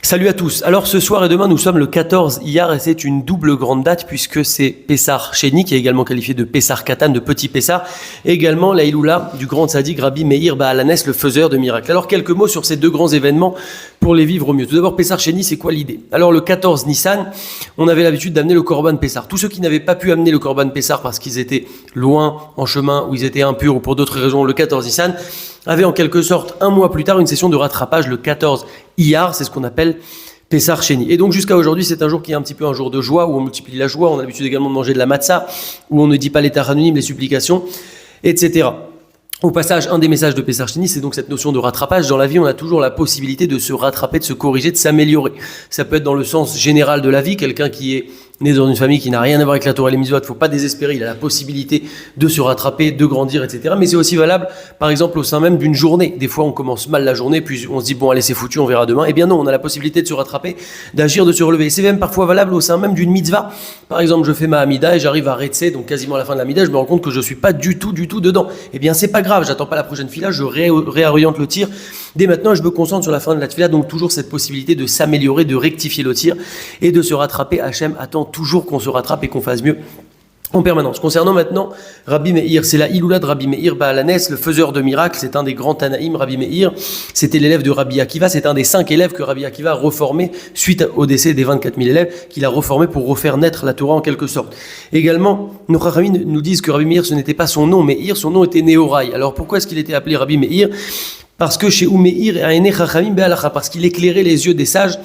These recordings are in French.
Salut à tous. Alors ce soir et demain, nous sommes le 14 Iyar et c'est une double grande date puisque c'est Pessar Sheni qui est également qualifié de Pessar Katan, de Petit Pessar, et également la Iloula du grand tzaddik Rabbi Meir Baal Hanes, le faiseur de miracles. Alors quelques mots sur ces deux grands événements pour les vivre au mieux. Tout d'abord, Pessar Sheni, c'est quoi l'idée? Alors le 14 Nissan, on avait l'habitude d'amener le Korban Pessar. Tous ceux qui n'avaient pas pu amener le Korban Pessar parce qu'ils étaient loin, en chemin, ou ils étaient impurs ou pour d'autres raisons, le 14 Nissan, avaient en quelque sorte un mois plus tard une session de rattrapage le 14 Iyar, c'est ce qu'on appelle Pessar Sheni. Et donc jusqu'à aujourd'hui, c'est un jour qui est un petit peu un jour de joie, où on multiplie la joie, on a l'habitude également de manger de la matzah, où on ne dit pas les taranunim, les supplications, etc. Au passage, un des messages de Pessar Sheni, c'est donc cette notion de rattrapage. Dans la vie, on a toujours la possibilité de se rattraper, de se corriger, de s'améliorer. Ça peut être dans le sens général de la vie, quelqu'un qui est né dans une famille qui n'a rien à voir avec la Torah et les mitzvot, il ne faut pas désespérer, il a la possibilité de se rattraper, de grandir, etc. Mais c'est aussi valable, par exemple, au sein même d'une journée. Des fois, on commence mal la journée, puis on se dit, bon, allez, c'est foutu, on verra demain. Eh bien non, on a la possibilité de se rattraper, d'agir, de se relever. Et c'est même parfois valable au sein même d'une mitzvah. Par exemple, je fais ma Hamida et j'arrive à Retsé, donc quasiment à la fin de la Hamida, je me rends compte que je ne suis pas du tout dedans. Eh bien, c'est pas grave, j'attends pas la prochaine fila, je réoriente le tir. Dès maintenant, je me concentre sur la fin de la tefila, donc toujours cette possibilité de s'améliorer, de rectifier le tir et de se rattraper. Hachem attend toujours qu'on se rattrape et qu'on fasse mieux en permanence. Concernant maintenant Rabbi Meir, c'est la Iloula de Rabbi Meir Baal Hanes, le faiseur de miracles, c'est un des grands Tanaïm. Rabbi Meir, c'était l'élève de Rabbi Akiva, c'est un des 5 élèves que Rabbi Akiva a reformé suite au décès des 24 000 élèves, qu'il a reformé pour refaire naître la Torah en quelque sorte. Également, nos Chachamim nous disent que Rabbi Meir, ce n'était pas son nom, Meir, son nom était Néoraï. Alors pourquoi est-ce qu'il était appelé Rabbi Meir? Parce que chez Meir, parce qu'il éclairait les yeux des sages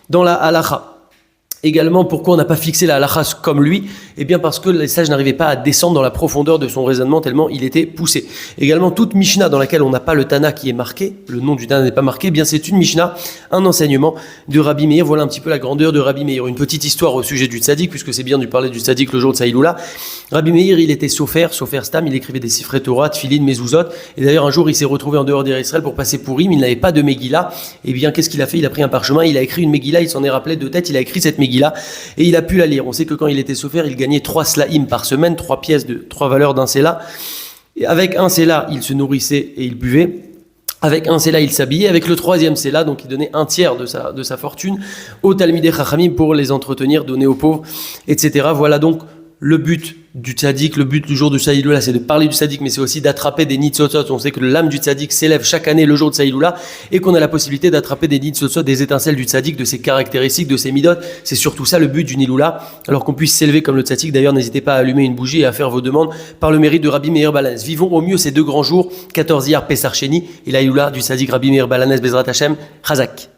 dans la halacha. Également, pourquoi on n'a pas fixé la halakha comme lui? Eh bien parce que les sages n'arrivaient pas à descendre dans la profondeur de son raisonnement tellement il était poussé. Également, toute Mishnah dans laquelle on n'a pas le Tana qui est marqué, le nom du Tana n'est pas marqué, eh bien c'est une Mishnah, un enseignement de Rabbi Meir. Voilà un petit peu la grandeur de Rabbi Meir. Une petite histoire au sujet du tzaddik, puisque c'est bien de parler du tzaddik le jour de sa Iloula. Rabbi Meir, il était sofer stam, il écrivait des sifrei Torah, tfilin, mezuzot, et d'ailleurs un jour il s'est retrouvé en dehors d'Israël pour passer pour Purim, il n'avait pas de Megillah. Eh bien qu'est-ce qu'il a fait? Il a pris un parchemin, il a écrit une Megillah, il s'en est rappelé de tête, il a écrit cette Megillah et il a pu la lire. On sait que quand il était sofer, il gagnait 3 slaim par semaine, 3 pièces de 3 valeurs d'un séla. Et avec un séla, il se nourrissait et il buvait. Avec un séla, il s'habillait. Avec le 3e séla, donc il donnait un tiers de sa fortune aux Talmidei Chachamim pour les entretenir, donner aux pauvres, etc. Voilà donc le but du tzaddik, le but du jour du Saïloula, c'est de parler du tzaddik, mais c'est aussi d'attraper des nitzotzot. On sait que l'âme du tzaddik s'élève chaque année le jour de Saïloula et qu'on a la possibilité d'attraper des nitzotzot, des étincelles du tzaddik, de ses caractéristiques, de ses midot. C'est surtout ça le but du Iloula, alors qu'on puisse s'élever comme le tzaddik. D'ailleurs, n'hésitez pas à allumer une bougie et à faire vos demandes par le mérite de Rabbi Meir Baal Hanes. Vivons au mieux ces 2 grands jours, 14 Iyar, Pessar Sheni et la Iloula du tzaddik Rabbi Meir Baal Hanes, Bezrat Hashem, Chazak.